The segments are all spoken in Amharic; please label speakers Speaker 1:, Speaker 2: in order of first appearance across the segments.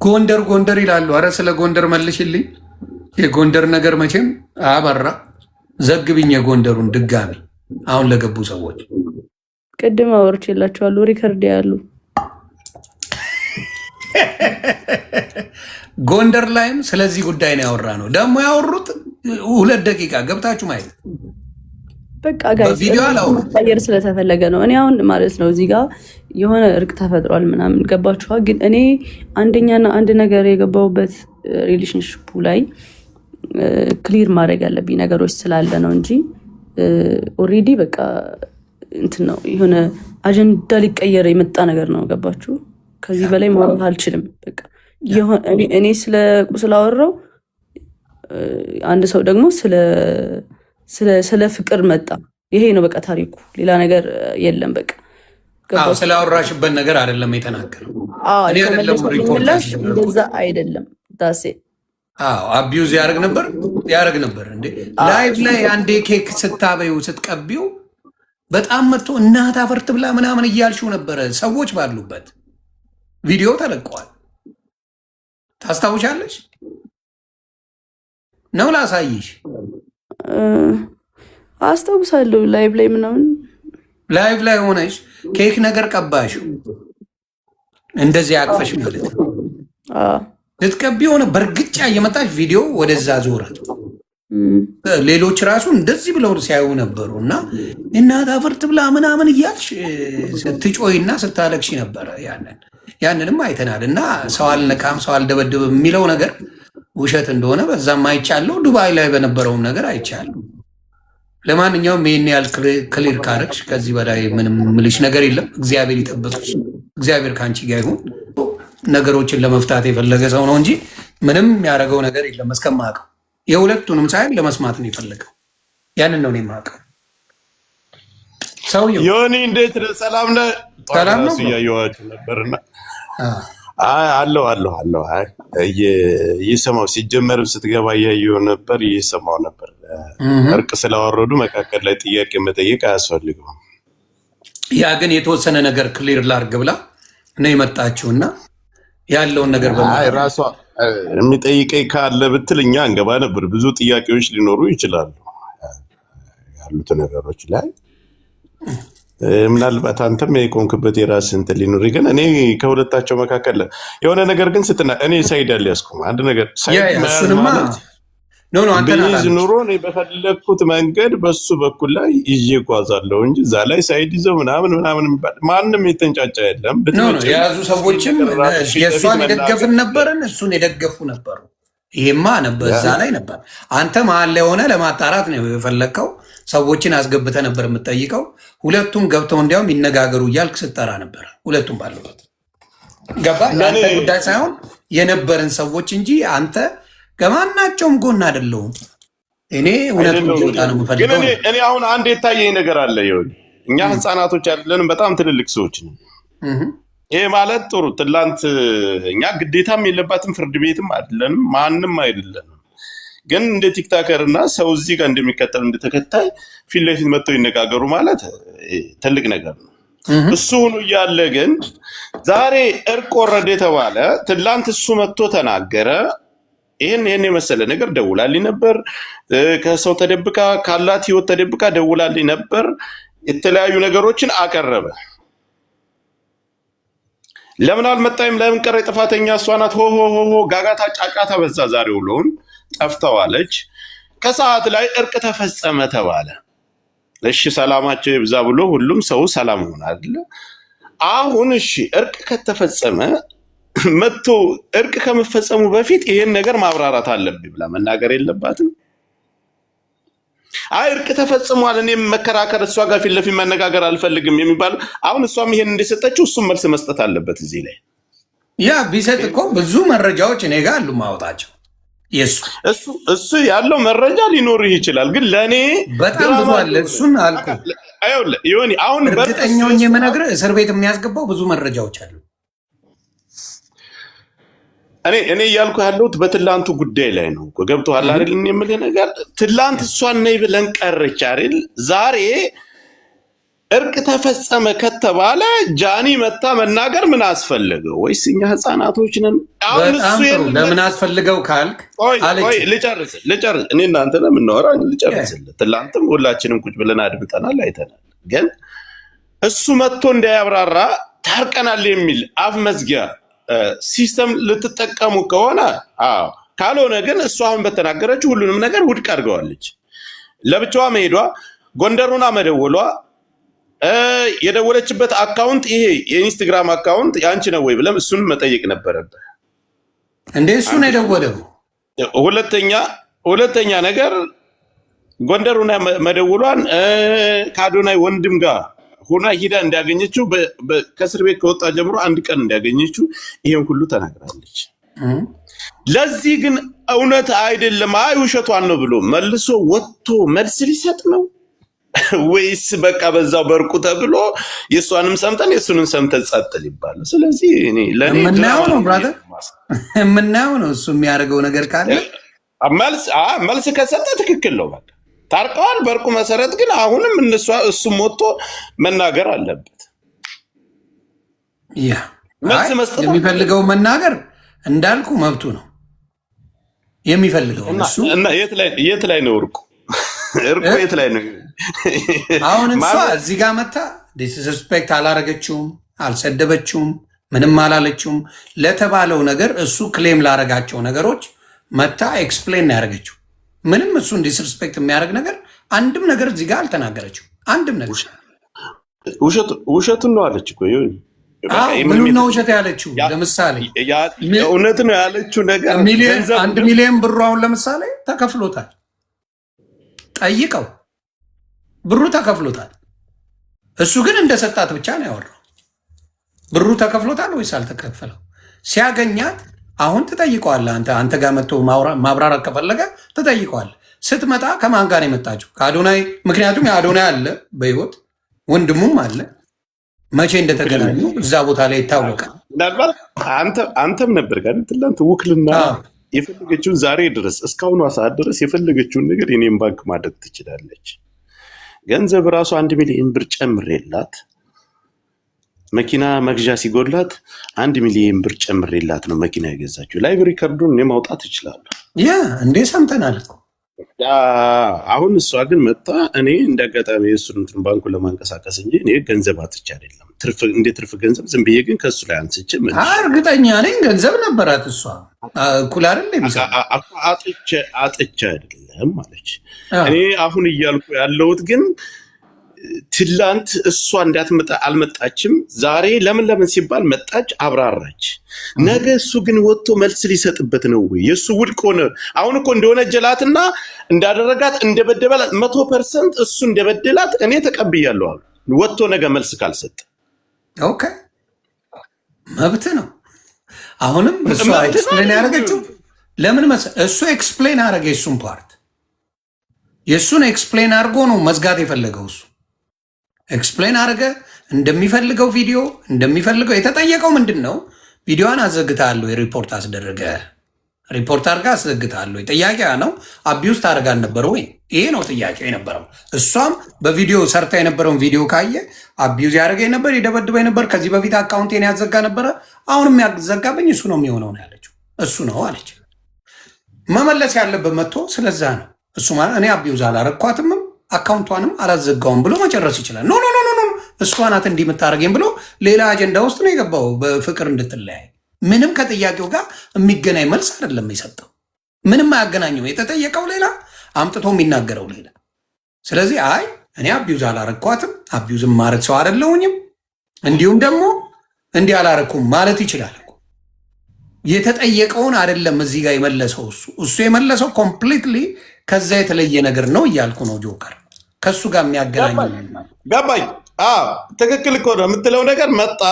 Speaker 1: ጎንደር ጎንደር ይላሉ። አረ ስለ ጎንደር መልሽልኝ። የጎንደር ነገር መቼም አበራ ዘግብኝ። የጎንደሩን ድጋሚ አሁን ለገቡ ሰዎች
Speaker 2: ቅድም አወርቼላችኋለሁ። ሪከርድ ያሉ
Speaker 1: ጎንደር ላይም ስለዚህ ጉዳይ ነው ያወራ ነው። ደግሞ ያወሩት 2 ደቂቃ ገብታችሁ ማየት
Speaker 2: በቃ ጋይስ ማየር ስለተፈለገ ነው። እኔ አሁን ማለት ነው እዚህ ጋር የሆነ እርቅ ተፈጥሯል ምናምን ገባችኋል። ግን እኔ አንደኛና አንድ ነገር የገባሁበት ሪሌሽንሽፑ ላይ ክሊር ማድረግ ያለብኝ ነገሮች ስላለ ነው እንጂ ኦልሬዲ በቃ እንትን ነው የሆነ አጀንዳ ሊቀየር የመጣ ነገር ነው። ገባችሁ? ከዚህ በላይ ማውራት አልችልም። በቃ እኔ ስላወራው አንድ ሰው ደግሞ ስለ ፍቅር መጣ። ይሄ ነው በቃ ታሪኩ። ሌላ ነገር የለም። በቃ
Speaker 1: ስላወራሽበት ነገር አይደለም የተናገረው።
Speaker 2: ምላሽ እንደዛ አይደለም። ዳሴ
Speaker 1: አቢዩዝ ያደርግ ነበር እንዴ ላይቭ ላይ አንዴ ኬክ ስታበዩ ስትቀቢው በጣም መጥቶ እናት አፈርት ብላ ምናምን እያልሽው ነበረ። ሰዎች ባሉበት ቪዲዮ ተለቀዋል። ታስታውሻለሽ ነው? ላሳይሽ።
Speaker 2: አስታውሳለሁ። ላይቭ ላይ
Speaker 1: ሆነሽ ኬክ ነገር ቀባሽው እንደዚህ አቅፈሽ ማለት ነው። ልትቀቢ ሆነ በእርግጫ እየመጣች ቪዲዮ ወደዛ ዞራት። ሌሎች ራሱ እንደዚህ ብለው ሲያዩ ነበሩ። እና እናት አፈርት ብላ ምናምን እያልሽ ስትጮይና ስታለቅሽ ነበረ። ያንንም አይተናል። እና ሰው አልነካም ሰው አልደበድብም የሚለው ነገር ውሸት እንደሆነ በዛም አይቻለሁ። ዱባይ ላይ በነበረውም ነገር አይቻለሁ። ለማንኛውም ይህን ያህል ክሊር ካረግሽ ከዚህ በላይ ምንም ምልሽ ነገር የለም። እግዚአብሔር ይጠብቅሽ። እግዚአብሔር ከአንቺ ጋር ይሁን። ነገሮችን ለመፍታት የፈለገ ሰው ነው እንጂ ምንም ያደረገው ነገር የለም። እስከማውቀው የሁለቱንም ሳይል ለመስማት ነው የፈለገው። ያንን ነው የማውቀው። ሰውዬው
Speaker 3: ዮኒ እንዴት ነህ? ሰላም ነህ?
Speaker 1: ሰላም ነው
Speaker 3: እያየኋችሁ ነበርና አለው እየሰማሁ ሲጀመርም ስትገባ እያየሁ ነበር፣ እየሰማሁ ነበር። እርቅ ስላወረዱ መካከል ላይ ጥያቄ መጠየቅ አያስፈልገውም።
Speaker 1: ያ ግን የተወሰነ ነገር ክሊር ላርግ ብላ ነው የመጣችውና ያለውን ነገር
Speaker 3: ራሷ የሚጠይቀኝ ካለ ብትል እኛ እንገባ ነበር። ብዙ ጥያቄዎች ሊኖሩ ይችላሉ ያሉት ነገሮች ላይ ምናልባት አንተም የቆንክበት የራስህ እንትን ሊኖር ግን እኔ ከሁለታቸው መካከል የሆነ ነገር ግን እኔ ሳይድ አልያዝኩም። አንድ ነገር ሳይድ ማለት ቢይዝ ኑሮ እኔ በፈለግኩት መንገድ በሱ በኩል ላይ ይዤ እጓዛለሁ እንጂ እዛ ላይ ሳይድ ይዘው ምናምን ማንም የተንጫጫ የለም።
Speaker 1: የያዙ ሰዎችም የእሷን የደገፍን ነበርን፣ እሱን የደገፉ ነበሩ። ይሄማ ነበር እዛ ላይ ነበር። አንተ መሀል ላይ ሆነ ለማጣራት ነው የፈለግከው። ሰዎችን አስገብተህ ነበር የምትጠይቀው። ሁለቱም ገብተው እንዲያውም ይነጋገሩ እያልክ ስትጠራ ነበር። ሁለቱም ባሉበት ገባ። የአንተ ጉዳይ ሳይሆን የነበረን ሰዎች እንጂ አንተ ከማናቸውም ጎን አይደለሁም። እኔ እውነቱን ሊወጣ ነው የምፈልገው።
Speaker 3: እኔ አሁን አንድ የታየኝ ነገር አለ። እኛ ህፃናቶች አይደለንም፣ በጣም ትልልቅ ሰዎች ነው። ይሄ ማለት ጥሩ ትላንት እኛ ግዴታም የለባትም ፍርድ ቤትም አይደለንም፣ ማንም አይደለንም። ግን እንደ ቲክታከር እና ሰው እዚህ ጋር እንደሚከተል እንደተከታይ ፊት ለፊት መጥተው ይነጋገሩ ማለት ትልቅ ነገር ነው። እሱ ሆኖ እያለ ግን ዛሬ እርቅ ወረደ የተባለ ትላንት እሱ መጥቶ ተናገረ። ይህን የመሰለ ነገር ደውላልኝ ነበር። ከሰው ተደብቃ ካላት ህይወት ተደብቃ ደውላልኝ ነበር። የተለያዩ ነገሮችን አቀረበ። ለምን አልመጣይም? ለምን ቀረ? ጥፋተኛ እሷ ናት። ሆ ጋጋታ ጫጫታ በዛ። ዛሬ ውሎውን ጠፍተዋለች። ከሰዓት ላይ እርቅ ተፈጸመ ተባለ። እሺ ሰላማቸው ይብዛ ብሎ ሁሉም ሰው ሰላም ሆናል። አሁን እሺ እርቅ ከተፈጸመ መጥቶ እርቅ ከመፈጸሙ በፊት ይሄን ነገር ማብራራት አለብኝ ብላ መናገር የለባትም? አይ እርቅ ተፈጽሟል እኔም መከራከር እሷ ጋር ፊት ለፊት መነጋገር አልፈልግም የሚባል አሁን እሷም ይሄን እንደሰጠችው እሱም መልስ መስጠት አለበት። እዚህ ላይ
Speaker 1: ያ ቢሰጥ እኮ ብዙ መረጃዎች እኔ ጋር አሉ ማውጣቸው።
Speaker 3: እሱ ያለው መረጃ ሊኖርህ ይችላል፣ ግን ለእኔ
Speaker 1: በጣም ብዙ አለ። እሱን አልኩ
Speaker 3: ዮኒ አሁን
Speaker 1: እርግጠኛው የምነግርህ እስር ቤት የሚያስገባው ብዙ መረጃዎች አሉ።
Speaker 3: እኔ እያልኩ ያለሁት በትላንቱ ጉዳይ ላይ ነው። ገብቶሃል አይደል? የምልህ ነገር ትላንት እሷን ነይ ብለን ቀረች አይደል? ዛሬ እርቅ ተፈጸመ ከተባለ ጃኒ መታ መናገር ምን አስፈልገው? ወይስ እኛ ህፃናቶች ነን?
Speaker 1: አሁን እሱ ለምን አስፈልገው ካልክ
Speaker 3: ቆይ ልጨርስ እኔ እናንተ ለምናወራ ልጨርስልህ። ትላንትም ሁላችንም ቁጭ ብለን አድምጠናል፣ አይተናል። ግን እሱ መጥቶ እንዳያብራራ ታርቀናል የሚል አፍ መዝጊያ ሲስተም ልትጠቀሙ ከሆነ ካልሆነ ግን እሱ አሁን በተናገረችው ሁሉንም ነገር ውድቅ አድርገዋለች። ለብቻዋ መሄዷ፣ ጎንደሩና መደወሏ፣ የደወለችበት አካውንት ይሄ የኢንስታግራም አካውንት ያንቺ ነው ወይ ብለም እሱን መጠየቅ ነበረብህ
Speaker 1: እንዴ። እሱ ነው የደወለው።
Speaker 3: ሁለተኛ ነገር ጎንደሩና መደወሏን ከአዶናይ ወንድም ጋር ሆና ሂዳ እንዳገኘችው ከእስር ቤት ከወጣ ጀምሮ አንድ ቀን እንዳገኘችው ይሄን ሁሉ ተናግራለች። ለዚህ ግን እውነት አይደለም ውሸቷን ነው ብሎ መልሶ ወጥቶ መልስ ሊሰጥ ነው ወይስ በቃ በዛው በርቁ ተብሎ የእሷንም ሰምተን የእሱንም ሰምተን ጸጥ ሊባል? ስለዚህ እኔ ለኔ
Speaker 1: የምናየው ነው ብራዘር፣ የምናየው ነው። እሱ የሚያደርገው ነገር ካለ
Speaker 3: መልስ ከሰጠ ትክክል ነው። በቃ ታርቀዋል በርቁ መሰረት። ግን አሁንም እሱም ወጥቶ መናገር አለበት።
Speaker 1: ያ መልስ መስጠት የሚፈልገው መናገር እንዳልኩ መብቱ ነው የሚፈልገው እሱ።
Speaker 3: እና የት ላይ ነው እርቁ የት ላይ ነው?
Speaker 1: አሁን እሷ እዚህ ጋር መታ ዲስሪስፔክት አላረገችውም፣ አልሰደበችውም፣ ምንም አላለችውም። ለተባለው ነገር እሱ ክሌም ላረጋቸው ነገሮች መታ ኤክስፕሌን ያደረገችው። ምንም እሱን ዲስሪስፔክት የሚያደርግ ነገር አንድም ነገር እዚህ ጋር አልተናገረችው። አንድም ነገር
Speaker 3: ውሸቱን ነው አለች እኮ።
Speaker 1: ምኑን ነው ውሸት ያለችው? ለምሳሌ
Speaker 3: እውነት ነው ያለችው ነገር
Speaker 1: 1 ሚሊዮን ብሩ አሁን ለምሳሌ ተከፍሎታል። ጠይቀው ብሩ ተከፍሎታል። እሱ ግን እንደሰጣት ብቻ ነው ያወራው። ብሩ ተከፍሎታል ወይስ አልተከፈለው? ሲያገኛት አሁን ትጠይቀዋለህ። አንተ ጋር መጥቶ ማብራራት ከፈለገ ትጠይቀዋለህ። ስትመጣ ከማን ጋር የመጣችው? ከአዶናይ። ምክንያቱም የአዶናይ አለ በህይወት ወንድሙም አለ። መቼ እንደተገናኙ እዛ ቦታ ላይ ይታወቃል።
Speaker 3: ምናልባት አንተም ነበር ጋር ትላንት ውክልና የፈለገችውን ዛሬ ድረስ እስካሁኗ ሰዓት ድረስ የፈለገችውን ነገር የኔም ባንክ ማድረግ ትችላለች። ገንዘብ ራሱ 1 ሚሊዮን ብር ጨምሬላት መኪና መግዣ ሲጎላት 1 ሚሊዮን ብር ጨምሬላት ነው መኪና የገዛችው። ላይቭ ሪከርዱን እኔ ማውጣት እችላለሁ።
Speaker 1: እንዴ ሰምተናል እኮ።
Speaker 3: አሁን እሷ ግን መጣ እኔ እንዳጋጣሚ የእሱን ባንኩን ለማንቀሳቀስ እንጂ እኔ ገንዘብ አጥቼ አይደለም። እንደ ትርፍ ገንዘብ ዝም ብዬ ግን ከእሱ ላይ አንስቼ
Speaker 1: እርግጠኛ ነኝ ገንዘብ ነበራት እሷ። እኩል አይደል
Speaker 3: አጥቼ አይደለም ማለች። እኔ አሁን እያልኩ ያለሁት ግን ትላንት እሷ እንዳትመጣ አልመጣችም። ዛሬ ለምን ሲባል መጣች፣ አብራራች። ነገ እሱ ግን ወጥቶ መልስ ሊሰጥበት ነው ወይ? የእሱ ውድቅ ሆነ። አሁን እኮ እንደሆነ ጀላትና እንዳደረጋት እንደበደበላት 100% እሱ እንደበደላት እኔ ተቀብያለሁ። ወጥቶ ነገ መልስ ካልሰጠ
Speaker 1: ኦኬ መብት ነው። አሁንም እሱ ኤክስፕሌን ያደረገችው ለምን እሱ ኤክስፕሌን አደረገ። የእሱን ፓርት የእሱን ኤክስፕሌን አድርጎ ነው መዝጋት የፈለገው። እሱ ኤክስፕሌን አድርገ እንደሚፈልገው ቪዲዮ እንደሚፈልገው የተጠየቀው ምንድን ነው? ቪዲዮዋን አዘግታለሁ፣ የሪፖርት አስደረገ ሪፖርት አድርጋ አስዘግታለሁ። ጥያቄ ነው። አቢውስ ታደርጋ አልነበረ ወይ? ይሄ ነው ጥያቄ የነበረው። እሷም በቪዲዮ ሰርታ የነበረውን ቪዲዮ ካየ አቢውዝ ያደረገኝ ነበር፣ የደበድበኝ ነበር፣ ከዚህ በፊት አካውንቴን ያዘጋ ነበረ፣ አሁንም ያዘጋብኝ እሱ ነው የሚሆነው ነው ያለችው። እሱ ነው አለች። መመለስ ያለበት መጥቶ ስለዛ ነው እሱ ማለት እኔ አቢውዝ አላረኳትምም አካውንቷንም አላዘጋውም ብሎ መጨረስ ይችላል። ኖ እሷ ናት እንዲህ የምታደርገኝ ብሎ ሌላ አጀንዳ ውስጥ ነው የገባው፣ በፍቅር እንድትለያይ። ምንም ከጥያቄው ጋር የሚገናኝ መልስ አይደለም የሰጠው። ምንም አያገናኘው። የተጠየቀው ሌላ አምጥቶ የሚናገረው ሌላ። ስለዚህ እኔ አቢውዝ አላረኳትም፣ አቢውዝም ማድረግ ሰው አይደለሁኝም፣ እንዲሁም ደግሞ እንዲህ አላረኩም ማለት ይችላል። የተጠየቀውን አይደለም እዚህ ጋር የመለሰው እሱ የመለሰው ኮምፕሊትሊ ከዛ የተለየ ነገር ነው እያልኩ ነው። ጆከር ከሱ ጋር የሚያገናኝ
Speaker 3: ገባኝ። ትክክል እኮ ነው የምትለው ነገር መጣ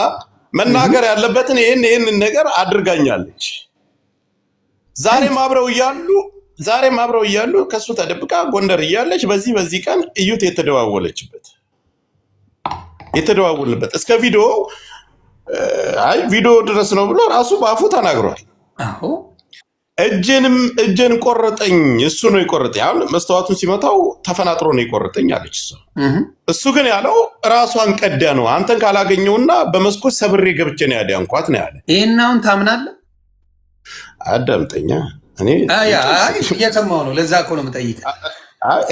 Speaker 3: መናገር ያለበትን ይህንን ነገር አድርጋኛለች። ዛሬም አብረው እያሉ ከሱ ተደብቃ ጎንደር እያለች በዚህ ቀን እዩት የተደዋወልንበት እስከ ቪዲዮ ድረስ ነው ብሎ ራሱ በአፉ ተናግሯል። እጄን ቆረጠኝ፣ እሱ ነው የቆረጠኝ። አሁን መስተዋቱን ሲመታው ተፈናጥሮ ነው የቆረጠኝ አለች እሱ ግን ያለው ራሷን ቀዳ ነው። አንተን ካላገኘውና በመስኮት ሰብሬ ገብቼ ነው ያዳንኳት ነው ያለ።
Speaker 1: ይሄን አሁን ታምናለህ?
Speaker 3: አዳምጠኛ። እኔ
Speaker 1: እየሰማሁ ነው። ለዛ እኮ ነው የምጠይቀህ።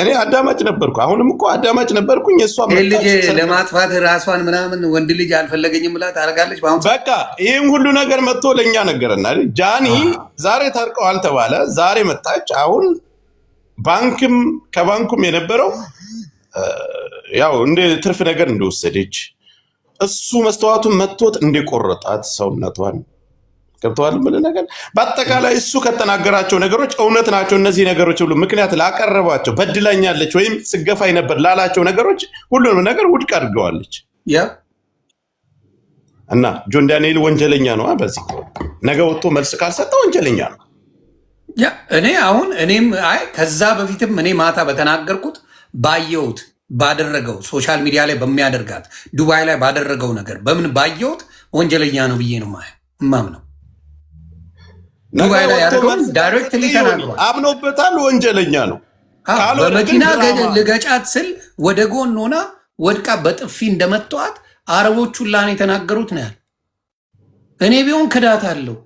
Speaker 3: እኔ አዳማጭ ነበርኩ። አሁንም እኮ አዳማጭ ነበርኩኝ። እሷ
Speaker 1: ልጅ ለማጥፋት ራሷን ምናምን ወንድ ልጅ አልፈለገኝም ብላ ታደርጋለች።
Speaker 3: በቃ ይህም ሁሉ ነገር መጥቶ ለእኛ ነገረና ጃኒ ዛሬ ታርቀዋል ተባለ። ዛሬ መጣች። አሁን ከባንኩም የነበረው ያው እንደ ትርፍ ነገር እንደወሰደች እሱ መስተዋቱን መጥቶት እንደቆረጣት ሰውነቷን ገብተዋል ምን ነገር በአጠቃላይ እሱ ከተናገራቸው ነገሮች እውነት ናቸው። እነዚህ ነገሮች ሁሉ ምክንያት ላቀረባቸው በድላኛለች ወይም ስገፋይ ነበር ላላቸው ነገሮች ሁሉንም ነገር ውድቅ አድርገዋለች። እና ጆን ዳንኤል ወንጀለኛ ነው። በዚህ ነገ ወጥቶ መልስ ካልሰጠ ወንጀለኛ ነው።
Speaker 1: እኔም ከዛ በፊትም እኔ ማታ በተናገርኩት ባየሁት ባደረገው ሶሻል ሚዲያ ላይ በሚያደርጋት ዱባይ ላይ ባደረገው ነገር በምን ባየሁት ወንጀለኛ ነው ብዬ ነው ማምነው። ዱባይ ላይ ያደረገው ዳይሬክትሊ ተናግሯል።
Speaker 3: አምኖበታል። ወንጀለኛ ነው።
Speaker 1: በመኪና ልገጫት ስል ወደ ጎን ሆና ወድቃ በጥፊ እንደመተዋት አረቦቹ ላን የተናገሩት ነው ያለ። እኔ ቢሆን ክዳት አለው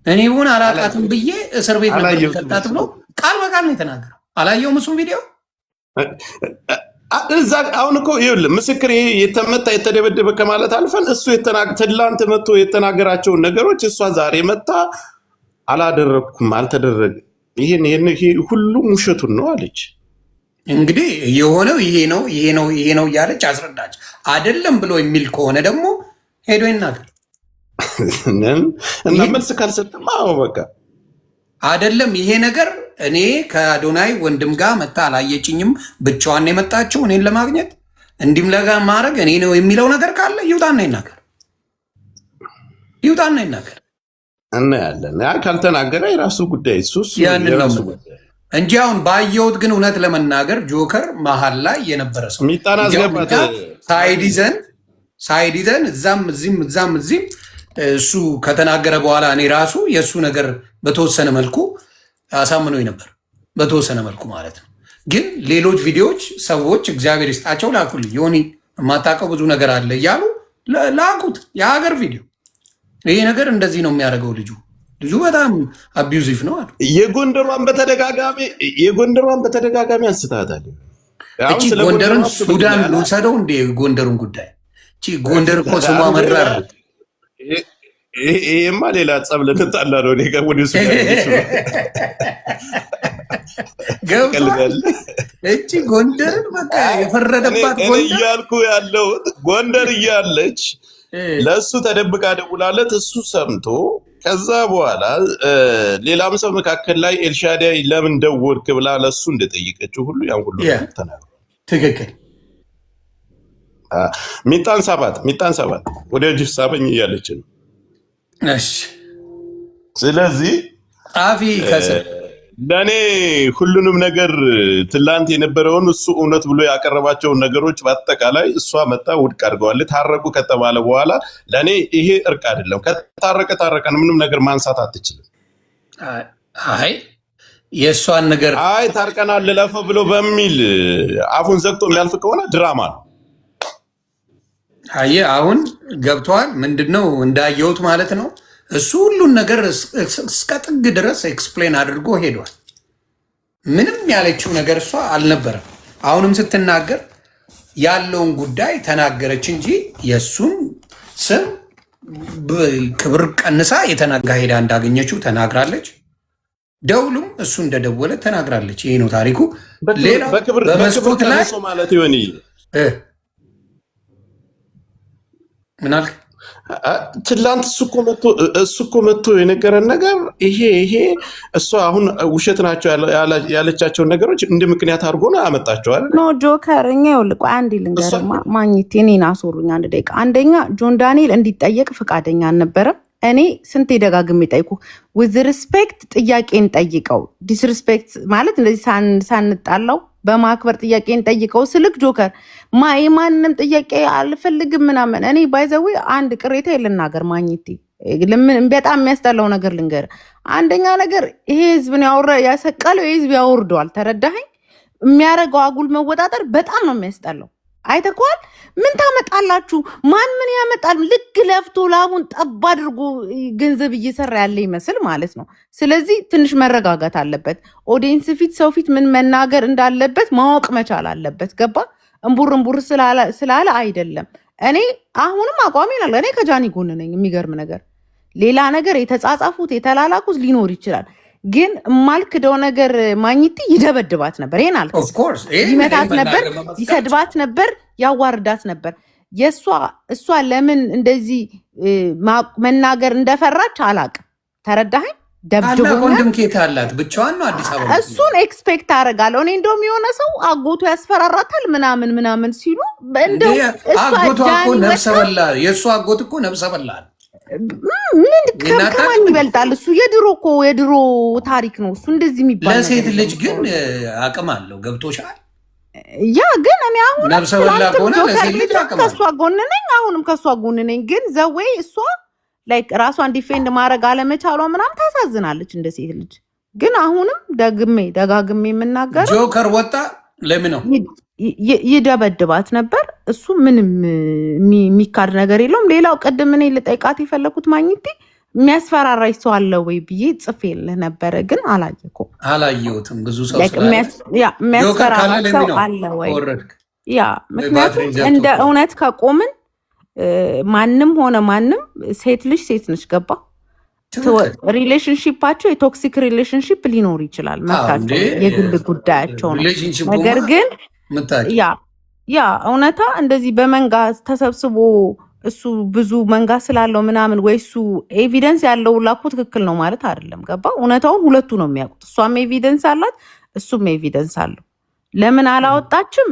Speaker 1: እኔ ቢሆን አላቃትም ብዬ እስር ቤት ነበር ከታት ብሎ ቃል በቃል ነው የተናገረው። አላየውም እሱን ቪዲዮ
Speaker 3: እዛ አሁን እኮ ይኸውልህ ምስክር የተመታ የተደበደበ ከማለት አልፈን እሱ ትላንት መጥቶ የተናገራቸውን ነገሮች እሷ ዛሬ መጣ አላደረኩም አልተደረገ ይሄን ሁሉም ውሸቱን ነው አለች።
Speaker 1: እንግዲህ የሆነው ይሄ ነው እያለች አስረዳች። አይደለም ብሎ የሚል ከሆነ ደግሞ ሄዶ ይናገር
Speaker 3: እና መልስ ካልሰጠማ በቃ
Speaker 1: አይደለም ይሄ ነገር እኔ ከአዶናይ ወንድም ጋር መታ አላየችኝም፣ ብቻዋን የመጣችው እኔን ለማግኘት እንዲም ለጋ ማድረግ እኔ ነው የሚለው ነገር ካለ ይውጣና ይናገር
Speaker 3: እና ያለን ካልተናገረ የራሱ ጉዳይ እሱስ የራሱ ጉዳይ
Speaker 1: እንጂ አሁን ባየሁት ግን እውነት ለመናገር ጆከር መሀል ላይ የነበረ ሰው
Speaker 3: ሚጣን አስገባት
Speaker 1: ሳይድ ይዘን እዛም እዚህም እሱ ከተናገረ በኋላ እኔ ራሱ የእሱ ነገር በተወሰነ መልኩ አሳምኖኝ ነበር። በተወሰነ መልኩ ማለት ነው። ግን ሌሎች ቪዲዮዎች ሰዎች እግዚአብሔር ይስጣቸው ላኩልኝ። ዮኒ የማታውቀው ብዙ ነገር አለ እያሉ ላኩት። የሀገር ቪዲዮ ይሄ ነገር እንደዚህ ነው የሚያደርገው ልጁ በጣም አቢዩዚቭ ነው አሉ።
Speaker 3: የጎንደሯን በተደጋጋሚ አንስታታል።
Speaker 1: ጎንደርን ሱዳን ልውሰደው እንደ ጎንደሩን ጉዳይ ጎንደር እኮ ስሟ መራር
Speaker 3: ይሄማ ሌላ ጸብ ልንጣላ ነው። ወደ
Speaker 1: እቺ ጎንደርን በቃ የፈረደባት
Speaker 3: እያልኩ ያለሁት ጎንደር እያለች ለእሱ ተደብቃ ደውላለት እሱ ሰምቶ ከዛ በኋላ ሌላም ሰው መካከል ላይ ኤልሻዳይ ለምን ደወልክ ብላ ለእሱ እንደጠየቀችው ሁሉ ያን ሁሉ ተናግሯል።
Speaker 1: ትክክል።
Speaker 3: ሚጣን ሰባት ወደ ጅፍ ሳበኝ እያለች ነው። ስለዚህ
Speaker 1: ጣፊ
Speaker 3: ለእኔ ሁሉንም ነገር ትላንት የነበረውን እሱ እውነት ብሎ ያቀረባቸውን ነገሮች በአጠቃላይ እሷ መጣ ውድቅ አድርገዋል። ታረቁ ከተባለ በኋላ ለእኔ ይሄ እርቅ አይደለም። ታረቀን ምንም ነገር ማንሳት አትችልም።
Speaker 1: የእሷን ነገር
Speaker 3: ታርቀናል ልለፈው ብሎ በሚል አፉን ዘግቶ የሚያልፍ ከሆነ ድራማ ነው።
Speaker 1: አሁን ገብተዋል። ምንድነው እንዳየሁት ማለት ነው። እሱ ሁሉን ነገር እስከ ጥግ ድረስ ኤክስፕሌን አድርጎ ሄዷል። ምንም ያለችው ነገር እሷ አልነበረም። አሁንም ስትናገር ያለውን ጉዳይ ተናገረች እንጂ የእሱን ስም ክብር ቀንሳ የተናጋ ሄዳ እንዳገኘችው ተናግራለች። ደውሉም እሱ እንደደወለ ተናግራለች። ይሄ ነው ታሪኩ። ሌላ በመስኮት ላይ
Speaker 3: ማለት ይሆን
Speaker 1: ምን አልክ?
Speaker 3: ትላንት እሱ እኮ መጥቶ የነገረን ነገር ይሄ እሷ አሁን ውሸት ናቸው ያለቻቸውን ነገሮች እንደ ምክንያት አድርጎ ነው ያመጣቸዋል።
Speaker 4: ኖ ጆከር፣ እኛ ይኸውልህ አንድ ልንገርህ ማግኘት እኔን አስወሩኝ አንድ ደቂቃ። አንደኛ ጆን ዳንኤል እንዲጠየቅ ፈቃደኛ አልነበረም። እኔ ስንት ደጋግሜ ጠይቁ ዊዝ ሪስፔክት ጥያቄን ጠይቀው፣ ዲስሪስፔክት ማለት እንደዚህ ሳንጣላው በማክበር ጥያቄን ጠይቀው ስልክ ጆከር የማንንም ጥያቄ አልፈልግም ምናምን። እኔ ባይዘዊ አንድ ቅሬታ የልናገር ማግኘቴ በጣም የሚያስጠላው ነገር ልንገር። አንደኛ ነገር ይሄ ህዝብን ያሰቀለው የህዝብ ያወርደዋል። ተረዳኸኝ? የሚያደርገው አጉል መወጣጠር በጣም ነው የሚያስጠላው። አይተኳል። ምን ታመጣላችሁ? ማን ምን ያመጣል? ልክ ለፍቶ ላቡን ጠብ አድርጎ ገንዘብ እየሰራ ያለ ይመስል ማለት ነው። ስለዚህ ትንሽ መረጋጋት አለበት። ኦዲየንስ ፊት፣ ሰው ፊት ምን መናገር እንዳለበት ማወቅ መቻል አለበት። ገባ? እምቡር ስላለ አይደለም። እኔ አሁንም አቋሚ ነው። እኔ ከጃኒ ጎን ነኝ። የሚገርም ነገር ሌላ ነገር የተጻጻፉት የተላላኩት ሊኖር ይችላል። ግን የማልክደው ነገር ማግኘት ይደበድባት ነበር። ይሄን አልክ። ይመታት ነበር፣ ይሰድባት ነበር፣ ያዋርዳት ነበር። እሷ ለምን እንደዚህ መናገር እንደፈራች አላቅም። ተረዳኸኝ?
Speaker 1: ደብድቦ ኬት አላት ብቻዋን ነው አዲስ አበባ።
Speaker 4: እሱን ኤክስፔክት አደርጋለሁ እኔ። እንደውም የሆነ ሰው አጎቱ ያስፈራራታል ምናምን ሲሉ እንደው
Speaker 1: አጎቷ እኮ ነፍሰ በላ። የእሱ አጎት እኮ ነፍሰ በላ።
Speaker 4: ምን ከማን ይበልጣል? እሱ የድሮ ታሪክ ነው እሱ። እንደዚህ የሚባል
Speaker 1: ለሴት ልጅ ግን አቅም አለው። ገብቶሻል?
Speaker 4: ያ ግን እኔ አሁን
Speaker 1: ነፍሰ በላ ከሆነ ለሴት ልጅ አቅም
Speaker 4: ከሷ ጎን ነኝ። አሁንም ከሷ ጎን ነኝ። ግን ዘዌይ እሷ ላይክ ራሷን ዲፌንድ ማድረግ አለመቻሏ ምናምን ታሳዝናለች እንደ ሴት ልጅ። ግን አሁንም ደጋግሜ የምናገረው
Speaker 1: ጆከር ወጣ ለምን ነው
Speaker 4: ይደበድባት ነበር። እሱ ምንም የሚካድ ነገር የለውም። ሌላው ቅድም እኔ ልጠይቃት የፈለኩት ማግኘት የሚያስፈራራሽ ሰው አለ ወይ ብዬ ጽፌልህ ነበረ፣ ግን
Speaker 1: አላየሁትም። ብዙ ሰው
Speaker 4: የሚያስፈራራ ሰው አለ ወይ? ያ ምክንያቱም እንደ እውነት ከቆምን ማንም ሆነ ማንም ሴት ልጅ ሴት ነች። ገባ? ሪሌሽንሺፓቸው የቶክሲክ ሪሌሽንሺፕ ሊኖር ይችላል። መታቸው የግል ጉዳያቸው ነው። ነገር ግን ያ እውነታ እንደዚህ በመንጋ ተሰብስቦ እሱ ብዙ መንጋ ስላለው ምናምን ወይ እሱ ኤቪደንስ ያለው ላኩ ትክክል ነው ማለት አይደለም። ገባ? እውነታውን ሁለቱ ነው የሚያውቁት። እሷም ኤቪደንስ አላት፣ እሱም ኤቪደንስ አለው። ለምን አላወጣችም?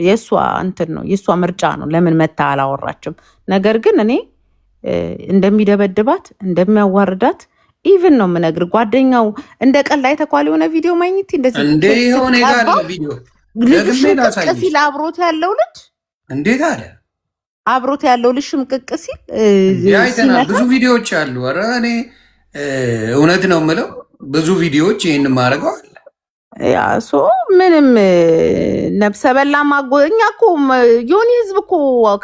Speaker 4: የእሷ እንትን ነው፣ የእሷ ምርጫ ነው። ለምን መታ አላወራችም? ነገር ግን እኔ እንደሚደበድባት እንደሚያዋርዳት ኢቭን ነው የምነግር። ጓደኛው እንደ ቀልድ አይተኳል የሆነ ቪዲዮ ማግኘት እንደዚህ
Speaker 1: የሆነ ጋር ቪዲዮ
Speaker 4: ሲል አብሮት ያለው ልጅ
Speaker 1: እንዴት አለ
Speaker 4: አብሮት ያለው ልጅ ሽምቅቅ ሲል
Speaker 1: አይተናል። ብዙ ቪዲዮዎች አሉ። ኧረ እኔ እውነት ነው የምለው ብዙ ቪዲዮዎች ይህን ማድረገው አለ።
Speaker 4: ያ ምንም ነብሰ በላ እኛ እኮ የሆነ ህዝብ እኮ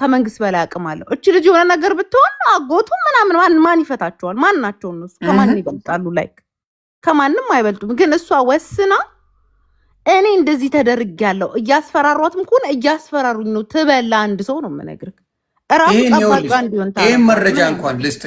Speaker 4: ከመንግስት በላይ አቅም አለው። እች ልጅ የሆነ ነገር ብትሆን አጎቱ ምናምን ማን ይፈታቸዋል? ማን ናቸው እነሱ? ከማን ይበልጣሉ? ላይክ ከማንም አይበልጡም። ግን እሷ ወስና እኔ እንደዚህ ተደርጌያለሁ፣ እያስፈራሯትም ከሆነ እያስፈራሩኝ ነው ትበላ አንድ ሰው ነው የምነግርህ። እራሱ ጠባቂ እንዲሆን
Speaker 1: ይሄን መረጃ እንኳን ልስጥ